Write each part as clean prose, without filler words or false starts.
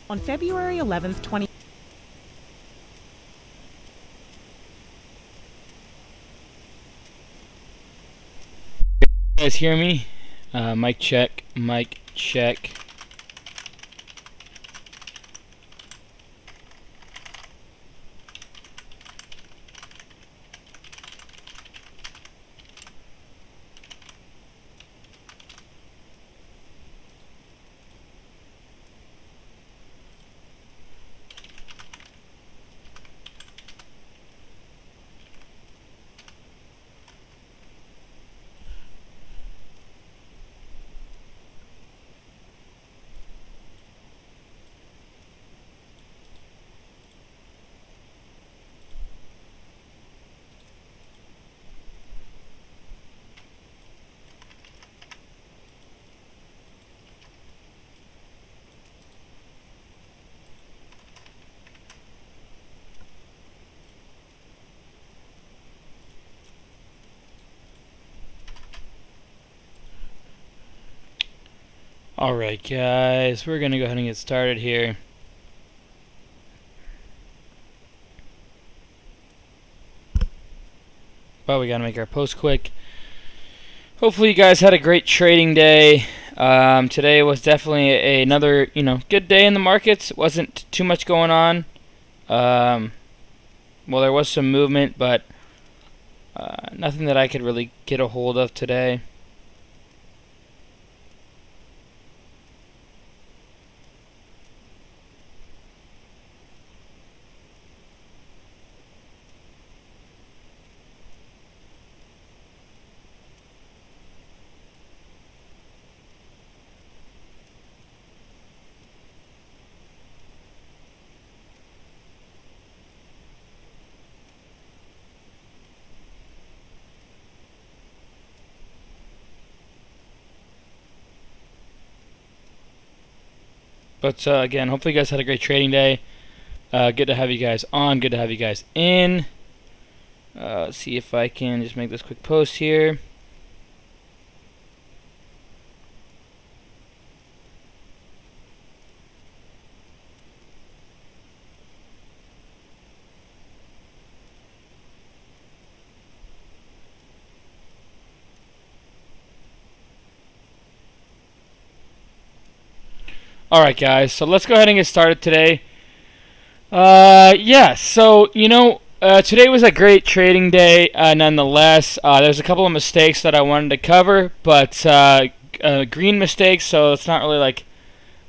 On February 11th, you guys hear me? Mic check, mic check. Alright guys, we're gonna go ahead and get started here. But we gotta make our post quick. Hopefully you guys had a great trading day. Today was definitely another, good day in the markets. It wasn't too much going on. Well, there was some movement, but nothing that I could really get a hold of today. But again, hopefully you guys had a great trading day. Good to have you guys on. Good to have you guys in. Let's see if I can just make this quick post here. Alright guys, so let's go ahead and get started today. Yeah, so, today was a great trading day nonetheless. There's a couple of mistakes that I wanted to cover, but green mistakes, so it's not really like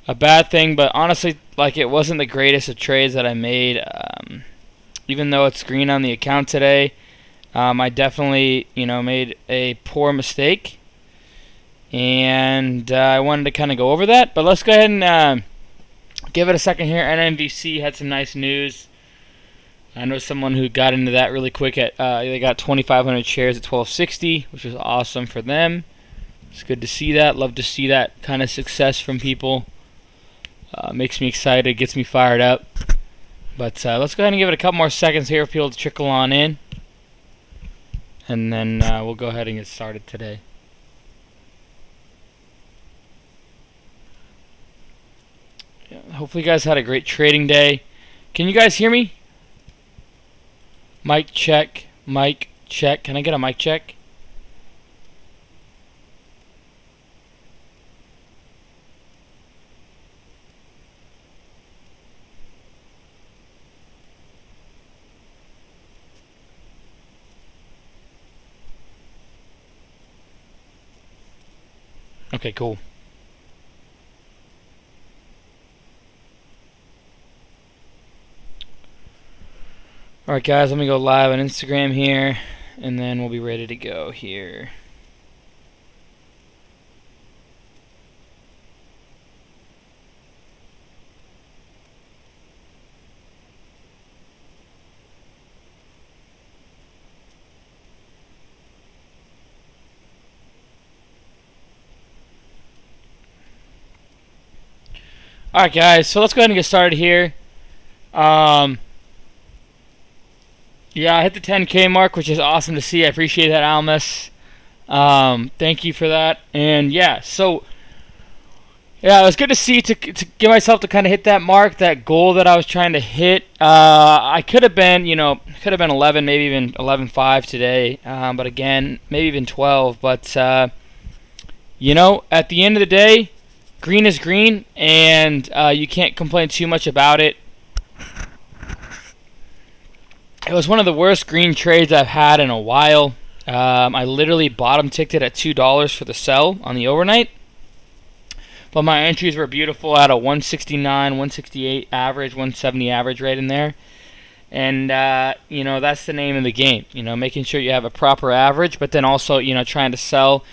a bad thing, but honestly, like, it wasn't the greatest of trades that I made. Even though it's green on the account today, I definitely, made a poor mistake. And I wanted to kind of go over that, but let's go ahead and give it a second here. NNVC had some nice news. I know someone who got into that really quick. They got 2,500 shares at 1260, which was awesome for them. It's good to see that. Love to see that kind of success from people. Makes me excited, gets me fired up. But let's go ahead and give it a couple more seconds here for people to trickle on in, and then we'll go ahead and get started today. Hopefully you guys had a great trading day. Can you guys hear me? Mic check, mic check. Can I get a mic check? Okay, cool. Alright guys, let me go live on Instagram here, and then we'll be ready to go here. Alright guys, so let's go ahead and get started here. Yeah, I hit the 10K mark, which is awesome to see. I appreciate that, Almas. Thank you for that. And yeah, so Yeah, it was good to see to get myself to kind of hit that mark, that goal that I was trying to hit. I could have been, 11, maybe even 11.5 today. But again, maybe even 12. But at the end of the day, green is green, and you can't complain too much about it. It was one of the worst green trades I've had in a while. I literally bottom ticked it at $2 for the sell on the overnight. But my entries were beautiful. I had a 169, 168 average, 170 average right in there. And, that's the name of the game. Making sure you have a proper average, but then also, trying to sell.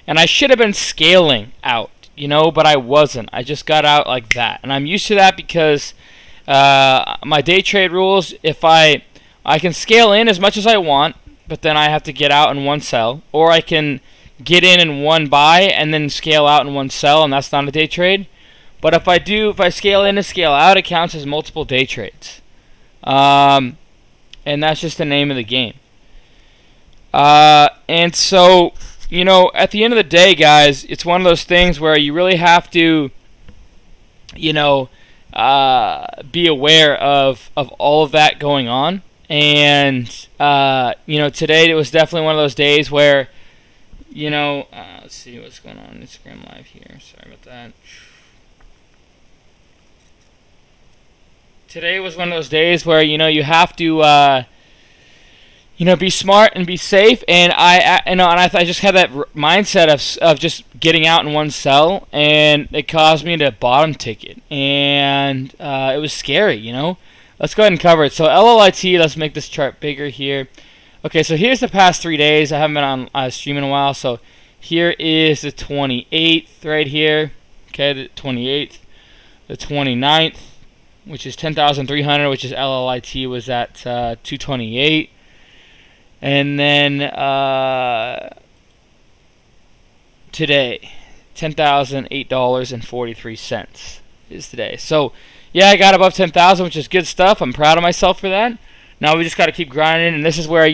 And I should have been scaling out, but I wasn't. I just got out like that. And I'm used to that because my day trade rules, if I can scale in as much as I want, but then I have to get out in one sell. Or I can get in one buy and then scale out in one sell, and that's not a day trade. But if I scale in and scale out, it counts as multiple day trades. And that's just the name of the game. And so, at the end of the day, guys, it's one of those things where you really have to, be aware of all of that going on. And, today it was definitely one of those days where, let's see what's going on Instagram Live here. Sorry about that. Today was one of those days where, you have to, be smart and be safe. And I just had that mindset of just getting out in one sell, and it caused me to bottom ticket. And it was scary, Let's go ahead and cover it. So LLIT, let's make this chart bigger here. Okay, so here's the past 3 days. I haven't been on stream in a while, so here is the 28th right here. Okay, the 28th, the 29th, which is 10,300, which is LLIT was at 228, and then today, $10,008.43 is today. So yeah, I got above 10,000, which is good stuff. I'm proud of myself for that. Now we just got to keep grinding, and this is where,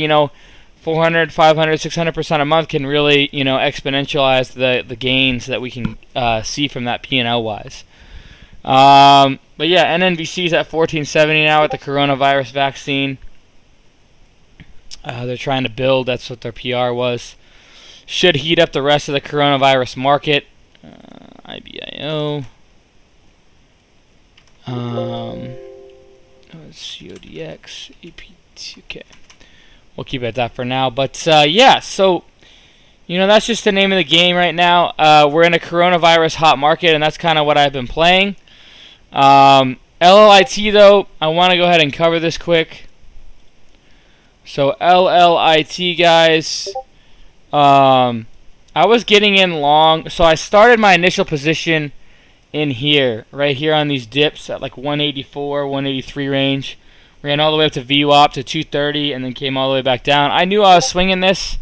400, 500, 600% a month can really, exponentialize the gains that we can see from that P&L wise. But yeah, NNVC is at 1470 now with the coronavirus vaccine. They're trying to build. That's what their PR was. Should heat up the rest of the coronavirus market. IBIO. CODX, APT, okay. We'll keep it at that for now. But, yeah, so, that's just the name of the game right now. We're in a coronavirus hot market, and that's kind of what I've been playing. LLIT, though, I want to go ahead and cover this quick. So, LLIT, guys, I was getting in long. So, I started my initial position in here, right here on these dips at like 184, 183 range. Ran all the way up to VWAP to 230 and then came all the way back down. I knew I was swinging this.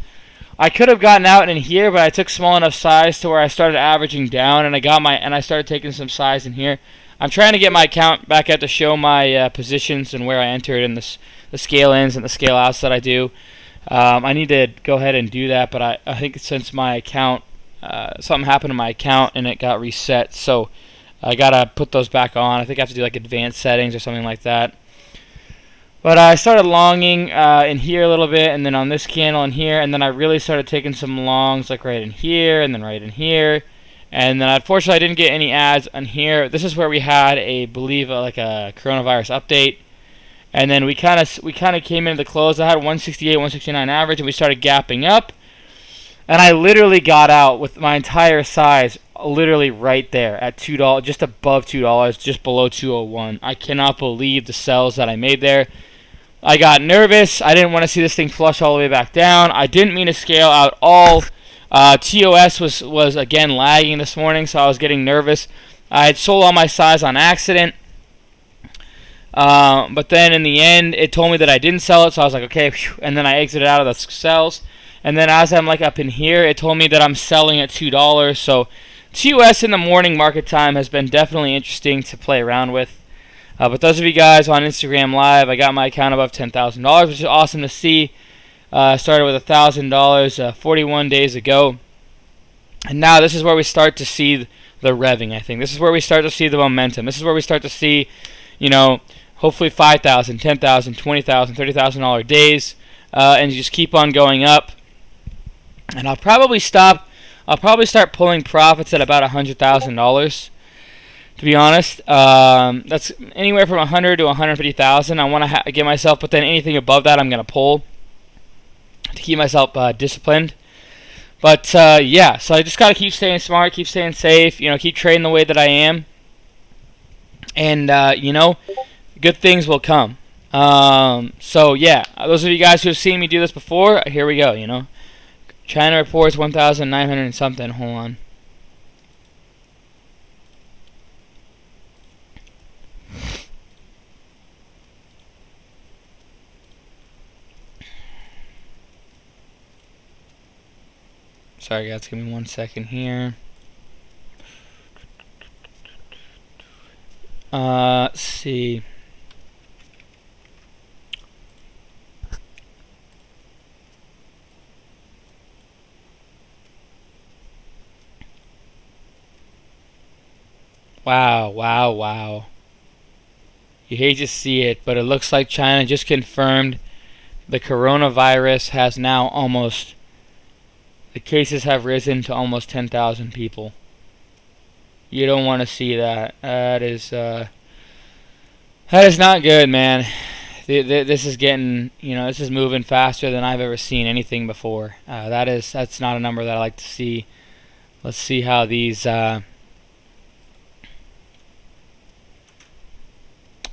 I could have gotten out in here, but I took small enough size to where I started averaging down, and I started taking some size in here. I'm trying to get my account back out to show my positions and where I entered and the scale ins and the scale outs that I do. I need to go ahead and do that, but I think since my account, something happened to my account and it got reset, so I gotta put those back on. I think I have to do like advanced settings or something like that. But I started longing in here a little bit, and then on this candle in here, and then I really started taking some longs like right in here and then right in here. And then unfortunately I didn't get any ads on here. This is where we had like a coronavirus update. And then we kind of came into the close. I had 168, 169 average, and we started gapping up. And I literally got out with my entire size literally right there at $2, just above $2, just below 201. I cannot believe the sells that I made there. I got nervous. I didn't want to see this thing flush all the way back down. I didn't mean to scale out all. TOS was again lagging this morning, so I was getting nervous. I had sold all my size on accident. But then in the end, it told me that I didn't sell it, so I was like, okay, phew, and then I exited out of the sells. And then as I'm like up in here, it told me that I'm selling at $2. So TOS in the morning market time has been definitely interesting to play around with. But those of you guys on Instagram Live, I got my account above $10,000, which is awesome to see. Started with $1,000 41 days ago. And now this is where we start to see the revving, I think. This is where we start to see the momentum. This is where we start to see, you know, hopefully $5,000, $10,000, $20,000, $30,000 days, and just keep on going up. And I'll probably start pulling profits at about $100,000. To be honest, that's anywhere from 100 to 150,000. I want to get myself, but then anything above that, I'm gonna pull to keep myself disciplined. But yeah, so I just gotta keep staying smart, keep staying safe. You know, keep trading the way that I am, and you know, good things will come. So yeah, those of you guys who have seen me do this before, here we go. You know, China reports 1,900 and something. Hold on. Sorry guys, give me 1 second here. Let's see. Wow, wow, wow. You hate to see it, but it looks like China just confirmed the coronavirus has now the cases have risen to almost 10,000 people. You don't want to see that. That is not good, man. This is getting, you know, this is moving faster than I've ever seen anything before. That's not a number that I like to see. Let's see how these. Wow,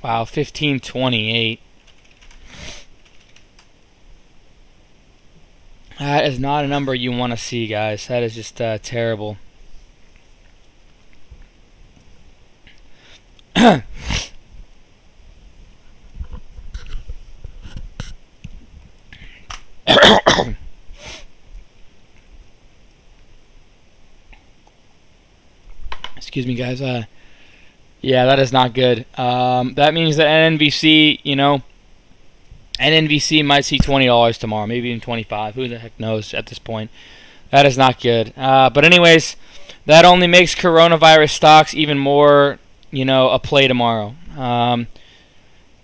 1528. That is not a number you want to see, guys. That is just terrible. Excuse me, guys. Yeah, that is not good. That means that NNVC, you know, NNVC might see $20 tomorrow, maybe even 25. Who the heck knows at this point? That is not good. But anyways, that only makes coronavirus stocks even more, you know, a play tomorrow.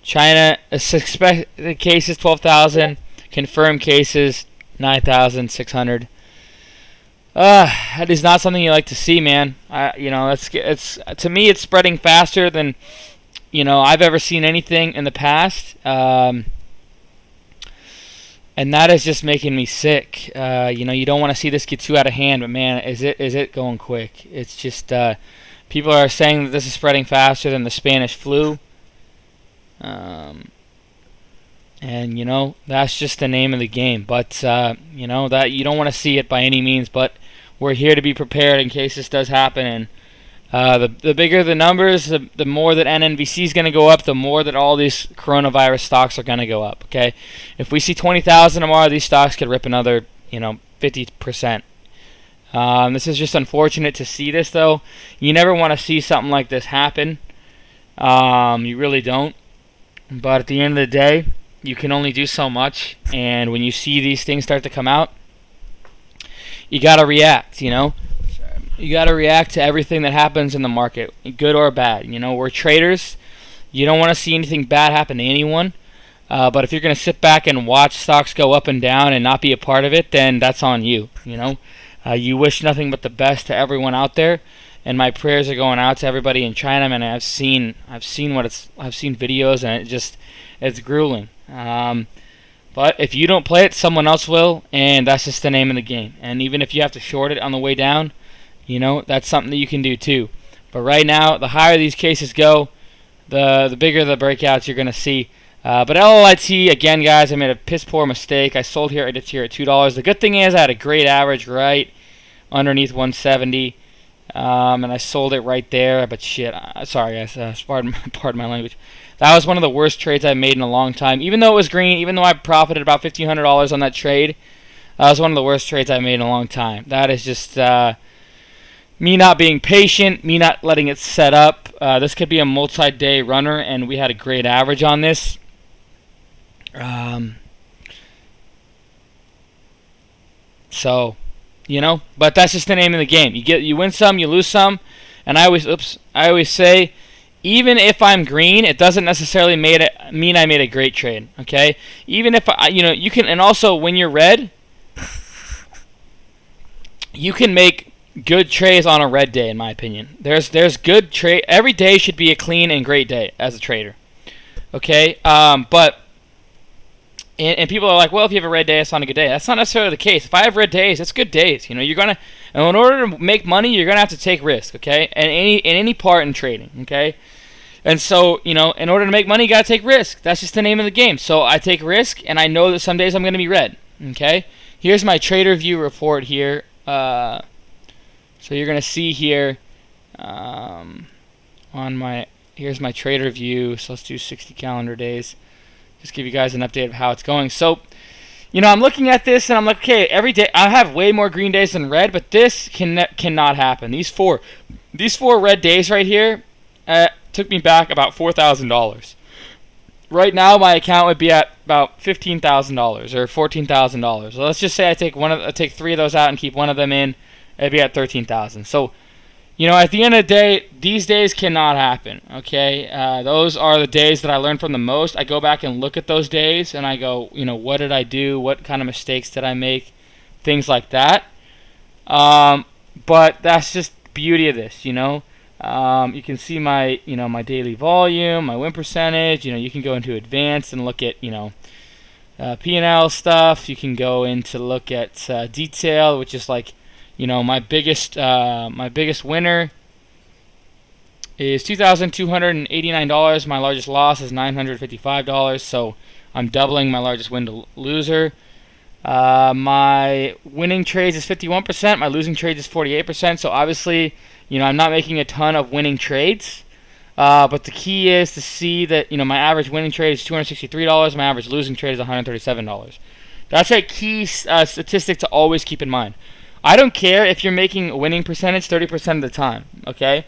China suspected cases 12,000, confirmed cases 9,600. That is not something you like to see, man. You know, it's to me, it's spreading faster than, you know, I've ever seen anything in the past. And that is just making me sick. You know, you don't want to see this get too out of hand, but man, is it going quick? It's just people are saying that this is spreading faster than the Spanish flu. And you know, that's just the name of the game. But you know, that you don't want to see it by any means. But we're here to be prepared in case this does happen. And the bigger the numbers, the more that NNVC is going to go up, the more that all these coronavirus stocks are going to go up. Okay, if we see 20,000 tomorrow, these stocks could rip another, you know, 50%. This is just unfortunate to see this, though. You never want to see something like this happen. You really don't. But at the end of the day, you can only do so much. And when you see these things start to come out, you got to react, you know. You got to react to everything that happens in the market, good or bad. You know, we're traders. You don't want to see anything bad happen to anyone. But if you're going to sit back and watch stocks go up and down and not be a part of it, then that's on you. You know, you wish nothing but the best to everyone out there, and my prayers are going out to everybody in China. Man, I've seen videos, and it's grueling. But if you don't play it, someone else will, and that's just the name of the game. And even if you have to short it on the way down, you know, that's something that you can do too. But right now, the higher these cases go, the bigger the breakouts you're going to see. But LLIT, again, guys, I made a piss poor mistake. I sold here, it's here at $2. The good thing is I had a great average right underneath 170. And I sold it right there. But shit, sorry guys, pardon my language. That was one of the worst trades I've made in a long time. Even though it was green, even though I profited about $1,500 on that trade, that was one of the worst trades I've made in a long time. That is just me not being patient, me not letting it set up. This could be a multi-day runner, and we had a great average on this. So, you know, but that's just the name of the game. You win some, you lose some, And I always say, even if I'm green, it doesn't necessarily mean I made a great trade. Okay, even if you can, and also when you're red, you can make good trades on a red day. In my opinion, there's good trade. Every day should be a clean and great day as a trader. Okay, but and people are like, well, if you have a red day, it's not a good day. That's not necessarily the case. If I have red days, it's good days. You're gonna, and in order to make money, you're gonna have to take risk. Okay, and any part in trading. Okay. And so, in order to make money, you got to take risk. That's just the name of the game. So I take risk, and I know that some days I'm going to be red. Okay? Here's my trader view report here. So you're going to see here here's my trader view. So let's do 60 calendar days. Just give you guys an update of how it's going. So, I'm looking at this, and I'm like, okay, every day I have way more green days than red, but this cannot happen. These four red days right here, took me back about $4,000. Right now, my account would be at about $15,000 or $14,000. So let's just say I take 3 of those out and keep one of them in. It'd be at $13,000. So, at the end of the day, these days cannot happen. Okay, those are the days that I learned from the most. I go back and look at those days, and I go, what did I do? What kind of mistakes did I make? Things like that. But that's just the beauty of this, You can see my, my daily volume, my win percentage. You can go into advanced and look at, P&L stuff. You can go into look at detail, which is like, my biggest winner is $2,289. My largest loss is $955. So I'm doubling my largest win to loser. My winning trades is 51%. My losing trades is 48%. So obviously, I'm not making a ton of winning trades, but the key is to see that, my average winning trade is $263, my average losing trade is $137. That's a key statistic to always keep in mind. I don't care if you're making a winning percentage 30% of the time, okay?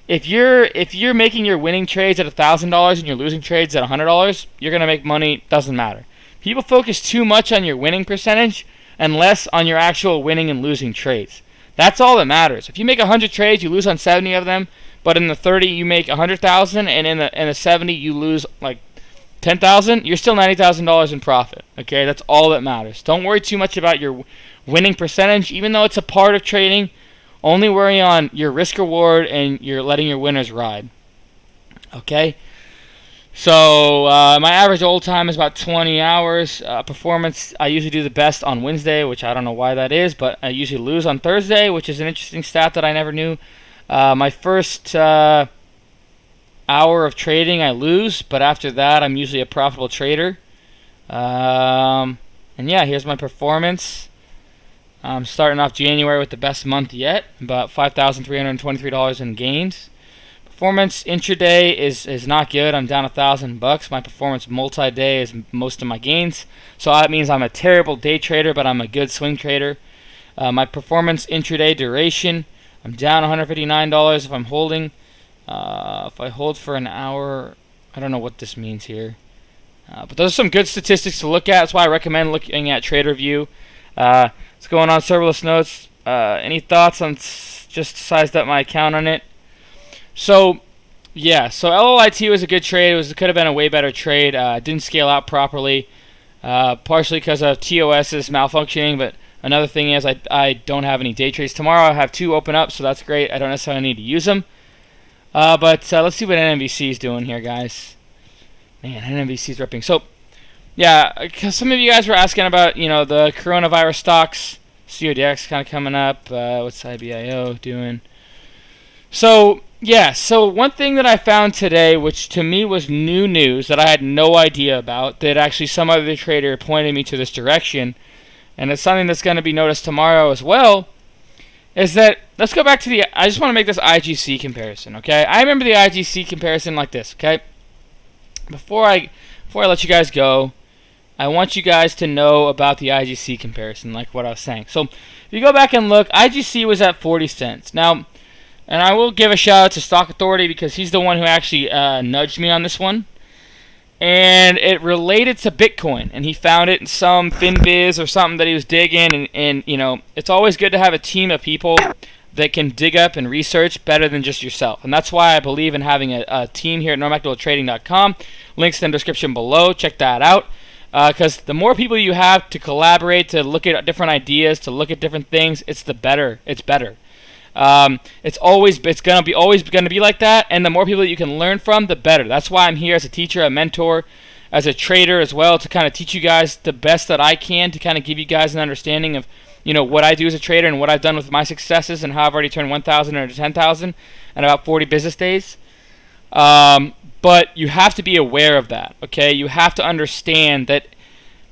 If you're making your winning trades at $1,000 and your losing trades at $100, you're going to make money, doesn't matter. People focus too much on your winning percentage and less on your actual winning and losing trades. That's all that matters. If you make 100 trades, you lose on 70 of them, but in the 30 you make 100,000, and in the 70 you lose like 10,000. You're still $90,000 in profit. Okay, that's all that matters. Don't worry too much about your winning percentage, even though it's a part of trading. Only worry on your risk reward and you're letting your winners ride. Okay. So my average hold time is about 20 hours. Performance, I usually do the best on Wednesday, which I don't know why that is, but I usually lose on Thursday, which is an interesting stat that I never knew. My first hour of trading, I lose, but after that, I'm usually a profitable trader. And yeah, here's my performance. I'm starting off January with the best month yet, about $5,323 in gains. Performance intraday is not good. I'm down $1,000. My performance multi-day is most of my gains. So that means I'm a terrible day trader, but I'm a good swing trader. My performance intraday duration, I'm down $159 if I'm holding. If I hold for an hour, I don't know what this means here. But those are some good statistics to look at. That's why I recommend looking at TraderView. What's going on, serverless notes? Any thoughts on just sized up my account on it? So, yeah, so LLIT was a good trade. It could have been a way better trade. Didn't scale out properly, partially because of TOS's malfunctioning, but another thing is I don't have any day trades. Tomorrow I have 2 open up, so that's great. I don't necessarily need to use them. But let's see what NNVC is doing here, guys. Man, NNVC is ripping. So, yeah, because some of you guys were asking about, the coronavirus stocks. CODX kind of coming up. What's IBIO doing? So, yeah, so one thing that I found today, which to me was new news that I had no idea about, that actually some other trader pointed me to this direction, and it's something that's going to be noticed tomorrow as well, is that, let's go back to I just want to make this IGC comparison, okay? I remember the IGC comparison like this, okay? Before I let you guys go, I want you guys to know about the IGC comparison, like what I was saying. So, if you go back and look, IGC was at 40 cents. Now, and I will give a shout out to Stock Authority because he's the one who actually nudged me on this one. And it related to Bitcoin. And he found it in some FinViz or something that he was digging. And it's always good to have a team of people that can dig up and research better than just yourself. And that's why I believe in having a team here at normactoltrading.com. Links in the description below. Check that out. Because the more people you have to collaborate, to look at different ideas, to look at different things, it's better. It's always gonna be like that. And the more people that you can learn from, the better. That's why I'm here as a teacher, a mentor, as a trader as well, to kind of teach you guys the best that I can, to kind of give you guys an understanding of, you know, what I do as a trader and what I've done with my successes and how I've already turned 1,000 into 10,000 in about 40 business days. But you have to be aware of that, okay? You have to understand that,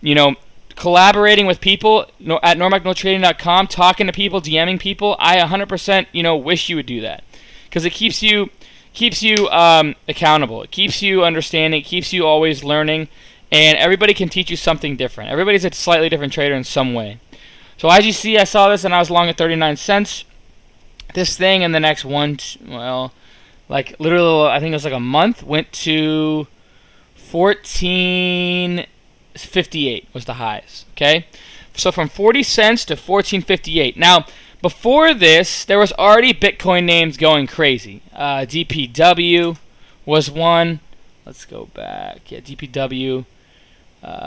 you know, collaborating with people at normactoltrading.com, talking to people, DMing people, I 100%, you know, wish you would do that, because it keeps you accountable. It keeps you understanding. It keeps you always learning, and everybody can teach you something different. Everybody's a slightly different trader in some way. So as you see, I saw this and I was long at 39 cents. This thing in the next like literally, I think it was like a month, went to 14.58 was the highs. Okay, so from 40 cents to 14.58. Now, before this, there was already Bitcoin names going crazy. DPW was one. Let's go back. Yeah, DPW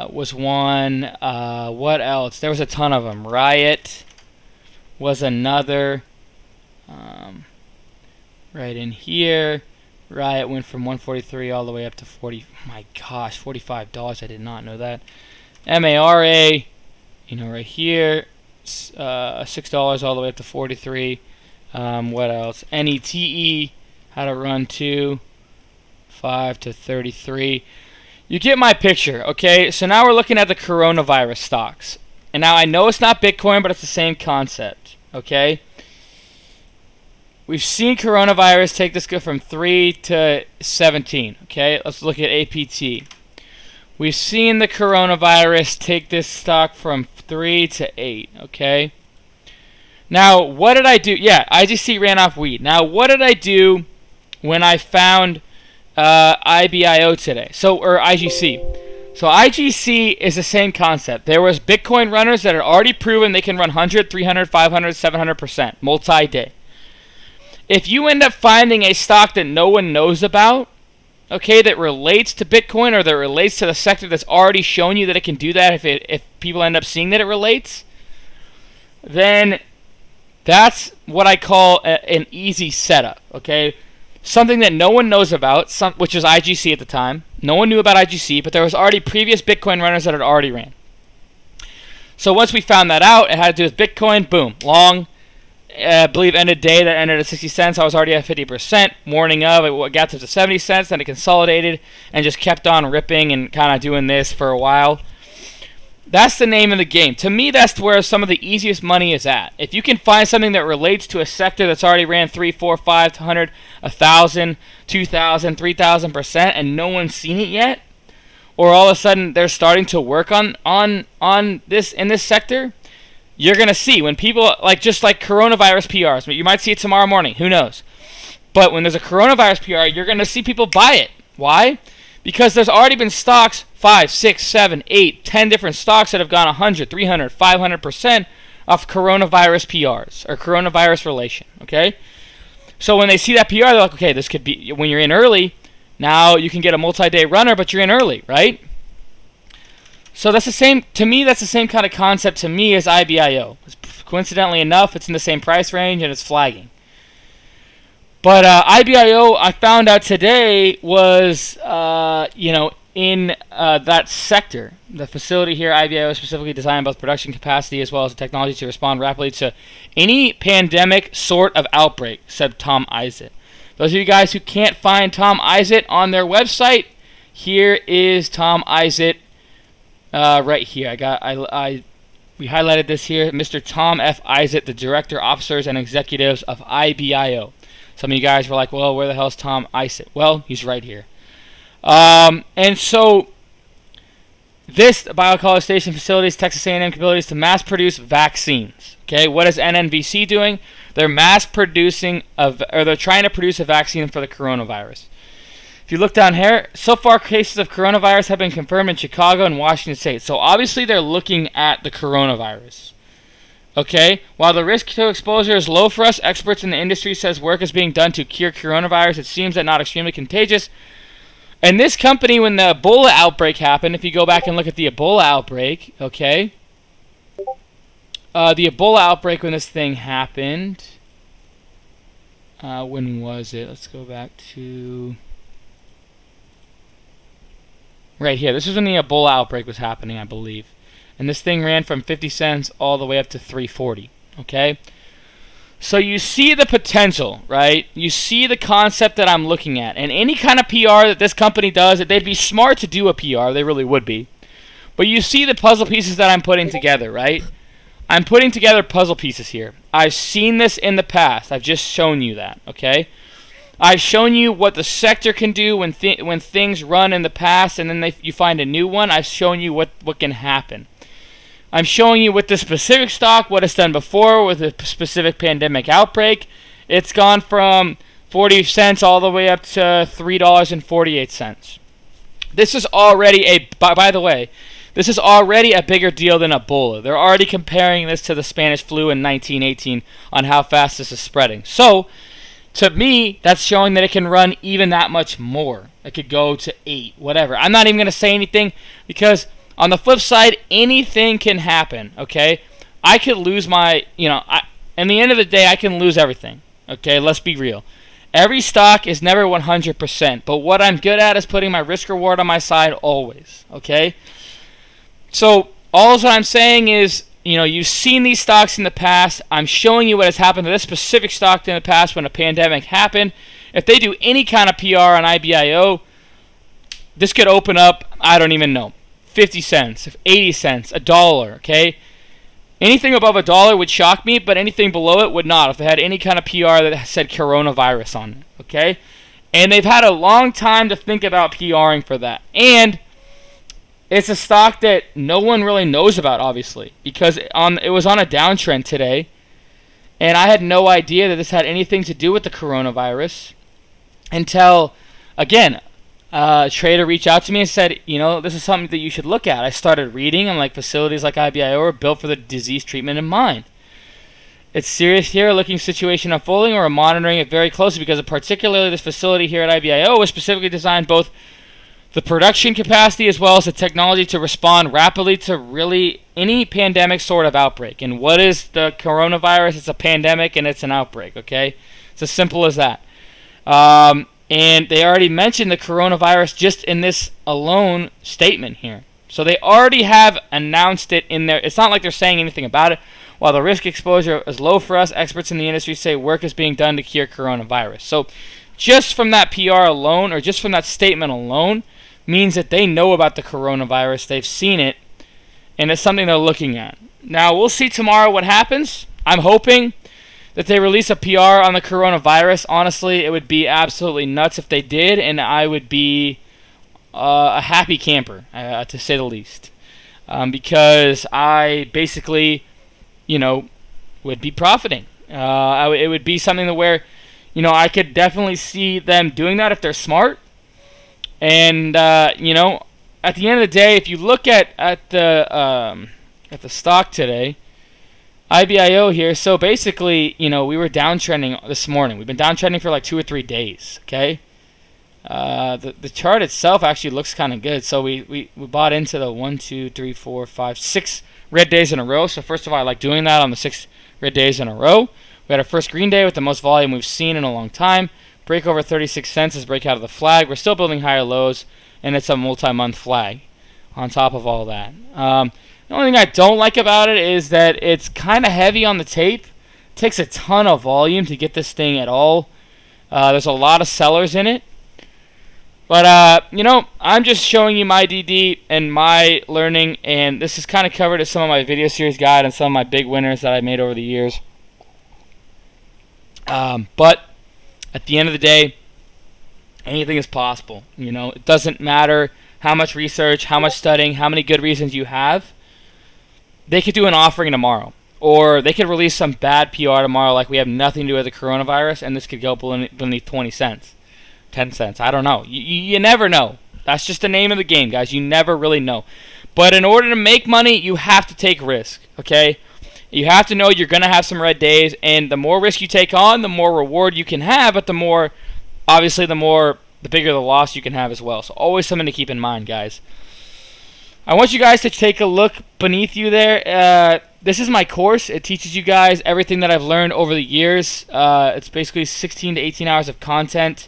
was one. What else? There was a ton of them. Riot was another. Right in here. Riot went from 143 all the way up to 40. My gosh, $45. I did not know that. MARA, you know, right here. $6 all the way up to 43. What else? NETE had a run too, 5 to 33. You get my picture, okay? So now we're looking at the coronavirus stocks, and now I know it's not Bitcoin, but it's the same concept, okay? We've seen coronavirus take this go from 3 to 17, okay? Let's look at APT. We've seen the coronavirus take this stock from 3 to 8, okay? Now, what did I do? Yeah, IGC ran off wheat. Now, what did I do when I found IBIO today? Or IGC. So IGC is the same concept. There was Bitcoin runners that had already proven they can run 100, 300, 500, 700%, multi-day. If you end up finding a stock that no one knows about, okay, that relates to Bitcoin or that relates to the sector that's already shown you that it can do that, if people end up seeing that it relates, then that's what I call an easy setup, okay? Something that no one knows about, which is IGC at the time. No one knew about IGC, but there was already previous Bitcoin runners that had already ran. So once we found that out, it had to do with Bitcoin, boom, long. I believe ended day that ended at 60 cents. I was already at 50%. Morning of, it got to 70 cents, then it consolidated and just kept on ripping and kind of doing this for a while. That's the name of the game. To me, that's where some of the easiest money is at. If you can find something that relates to a sector that's already ran 3, 4, 5, 100, 1,000, 2,000, 3,000%, and no one's seen it yet, or all of a sudden they're starting to work on this in this sector, you're gonna see when people just like coronavirus PRs. You might see it tomorrow morning. Who knows? But when there's a coronavirus PR, you're gonna see people buy it. Why? Because there's already been stocks, 5, 6, 7, 8, 10 different stocks that have gone 100, 300, 500% off coronavirus PRs or coronavirus relation, okay? So when they see that PR, they're like, okay, this could be, when you're in early, now you can get a multi-day runner, but you're in early, right? So that's the same, to me, that's the same kind of concept to me as IBIO. Coincidentally enough, it's in the same price range and it's flagging. But IBIO, I found out today, was in that sector. The facility here, IBIO, is specifically designed both production capacity as well as the technology to respond rapidly to any pandemic sort of outbreak, said Tom Isett. Those of you guys who can't find Tom Isett on their website, here is Tom Isett right here. We highlighted this here. Mr. Tom F. Isett, the director, officers, and executives of IBIO. Some of you guys were like, well, where the hell is Tom Isett? Well, he's right here. And so this BioCollege Station facilities, Texas A&M capabilities to mass produce vaccines. Okay, what is NNVC doing? They're mass producing, or they're trying to produce a vaccine for the coronavirus. If you look down here, so far cases of coronavirus have been confirmed in Chicago and Washington State. So obviously they're looking at the coronavirus. Okay, while the risk to exposure is low for us, experts in the industry says work is being done to cure coronavirus. It seems that not extremely contagious. And this company, when the Ebola outbreak happened, if you go back and look at the Ebola outbreak, okay, the Ebola outbreak when this thing happened, when was it? Let's go back to right here. This is when the Ebola outbreak was happening, I believe. And this thing ran from 50 cents all the way up to 3.40, okay? So you see the potential, right? You see the concept that I'm looking at. And any kind of PR that this company does, they'd be smart to do a PR. They really would be. But you see the puzzle pieces that I'm putting together, right? I'm putting together puzzle pieces here. I've seen this in the past. I've just shown you that, okay? I've shown you what the sector can do when things run in the past and then you find a new one. I've shown you what can happen. I'm showing you with the specific stock what it's done before with a specific pandemic outbreak. It's gone from 40 cents all the way up to $3.48. This is already by the way, this is already a bigger deal than Ebola. They're already comparing this to the Spanish flu in 1918 on how fast this is spreading. So, to me, that's showing that it can run even that much more. It could go to 8, whatever. I'm not even going to say anything because on the flip side, anything can happen, okay? I could lose my, in the end of the day, I can lose everything, okay? Let's be real. Every stock is never 100%, but what I'm good at is putting my risk reward on my side always, okay? So, all that I'm saying is, you've seen these stocks in the past. I'm showing you what has happened to this specific stock in the past when a pandemic happened. If they do any kind of PR on IBIO, this could open up, I don't even know, 50 cents, 80 cents, $1, okay? Anything above $1 would shock me, but anything below it would not if it had any kind of PR that said coronavirus on it, okay? And they've had a long time to think about PRing for that. And it's a stock that no one really knows about, obviously, because it was on a downtrend today, and I had no idea that this had anything to do with the coronavirus until, again, a trader reached out to me and said, this is something that you should look at. I started reading, and facilities like IBIO are built for the disease treatment in mind. It's serious here, looking situation unfolding, or monitoring it very closely because particularly this facility here at IBIO was specifically designed both the production capacity as well as the technology to respond rapidly to really any pandemic sort of outbreak. And what is the coronavirus? It's a pandemic and it's an outbreak, okay? It's as simple as that. And they already mentioned the coronavirus just in this alone statement here. So they already have announced it in there. It's not like they're saying anything about it. While the risk exposure is low for us, experts in the industry say work is being done to cure coronavirus. So just from that PR alone, or just from that statement alone, means that they know about the coronavirus, they've seen it, and it's something they're looking at. Now, we'll see tomorrow what happens. I'm hoping that they release a PR on the coronavirus. Honestly, it would be absolutely nuts if they did, and I would be a happy camper, to say the least. Because I basically, would be profiting. It would be something to where, I could definitely see them doing that if they're smart. And at the end of the day, if you look at the stock today, IBIO here. So basically, we were downtrending this morning. We've been downtrending for like 2 or 3 days. Okay. The chart itself actually looks kind of good. So we bought into the 1, 2, 3, 4, 5, 6 red days in a row. So first of all, I like doing that on the 6 red days in a row. We had our first green day with the most volume we've seen in a long time. Break over 36 cents is break out of the flag. We're still building higher lows, and it's a multi-month flag on top of all that. The only thing I don't like about it is that it's kind of heavy on the tape. It takes a ton of volume to get this thing at all. There's a lot of sellers in it. But, I'm just showing you my DD and my learning, and this is kind of covered as some of my video series guide and some of my big winners that I made over the years. But at the end of the day, anything is possible. It doesn't matter how much research, how much studying, how many good reasons you have. They could do an offering tomorrow, or they could release some bad PR tomorrow like we have nothing to do with the coronavirus, and this could go beneath 20 cents, 10 cents. I don't know. You never know. That's just the name of the game, guys. You never really know. But in order to make money, you have to take risk, okay? You have to know you're going to have some red days, and the more risk you take on, the more reward you can have, but the more, obviously, the bigger the loss you can have as well. So always something to keep in mind, guys. I want you guys to take a look beneath you there. This is my course. It teaches you guys everything that I've learned over the years. It's basically 16 to 18 hours of content.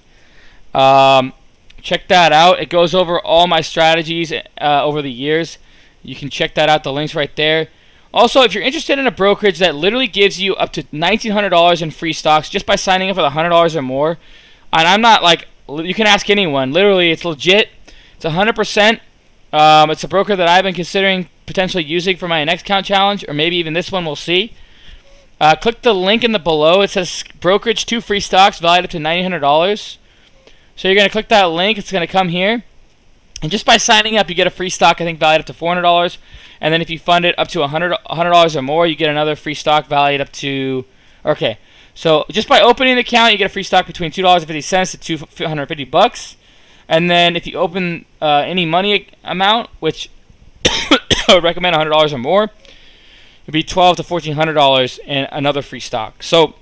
Check that out. It goes over all my strategies over the years. You can check that out. The link's right there. Also, if you're interested in a brokerage that literally gives you up to $1,900 in free stocks just by signing up with $100 or more, and I'm not like, you can ask anyone. Literally, it's legit. It's 100%. It's a broker that I've been considering potentially using for my next count challenge, or maybe even this one. We'll see. Click the link in the below. It says brokerage 2 free stocks valued up to $1,900. So you're going to click that link. It's going to come here. And just by signing up, you get a free stock, I think, valued up to $400. And then if you fund it up to $100 or more, you get another free stock valued up to... Okay, so just by opening the account, you get a free stock between $2.50 to $250. And then if you open any money amount, which I would recommend $100 or more, it'd be $1,200 to $1,400 and another free stock. So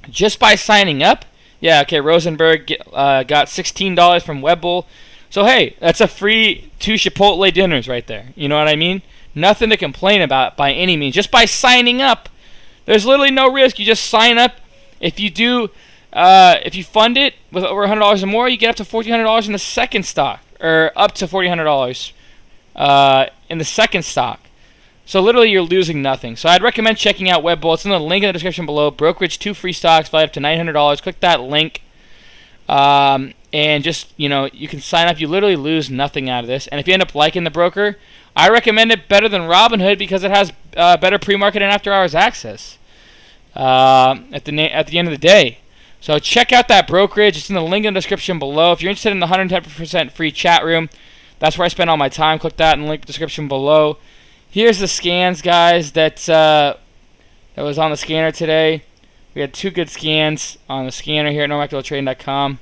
just by signing up, yeah, okay, Rosenberg got $16 from Webbull. So, hey, that's a free 2 Chipotle dinners right there. You know what I mean? Nothing to complain about by any means. Just by signing up, there's literally no risk. You just sign up. If you do, if you fund it with over $100 or more, you get up to $1,400 in the second stock, or up to $1,400 in the second stock. So, literally, you're losing nothing. So, I'd recommend checking out Webbull. It's in the link in the description below. Brokerage 2 free stocks valued up to $900. Click that link. And just, you know, you can sign up. You literally lose nothing out of this. And if you end up liking the broker, I recommend it better than Robinhood because it has better pre-market and after-hours access at the end of the day. So check out that brokerage. It's in the link in the description below. If you're interested in the 110% free chat room, that's where I spend all my time. Click that in the link description below. Here's the scans, guys, that was on the scanner today. We had 2 good scans on the scanner here at NormaxTrading.com.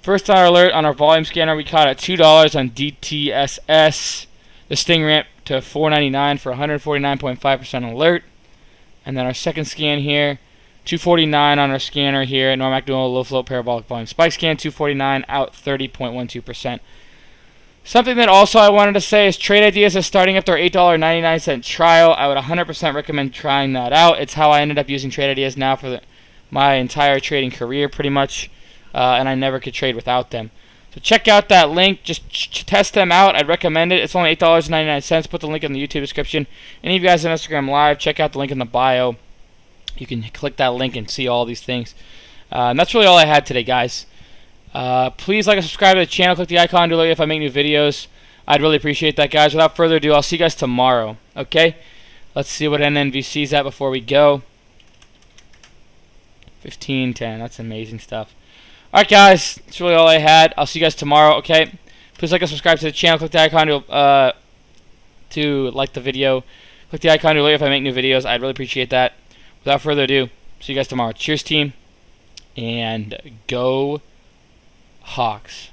First on our alert on our volume scanner, we caught at $2 on DTSS. This thing ramped to $4.99 for 149.5% alert. And then our second scan here, $2.49 on our scanner here at Normac doing a low float parabolic volume spike scan, $2.49 out 30.12%. Something that also I wanted to say is Trade Ideas is starting up their $8.99 trial. I would 100% recommend trying that out. It's how I ended up using Trade Ideas now for my entire trading career pretty much. And I never could trade without them. So check out that link. Just test them out. I'd recommend it. It's only $8.99. Put the link in the YouTube description. Any of you guys on Instagram Live, check out the link in the bio. You can click that link and see all these things. And that's really all I had today, guys. Please like and subscribe to the channel. Click the icon to alert you if I make new videos. I'd really appreciate that, guys. Without further ado, I'll see you guys tomorrow. Okay? Let's see what NNVC is at before we go. 15.10. That's amazing stuff. Alright, guys, that's really all I had. I'll see you guys tomorrow, okay? Please like and subscribe to the channel. Click the icon to like the video. Click the icon to alert if I make new videos. I'd really appreciate that. Without further ado, see you guys tomorrow. Cheers, team, and go Hawks.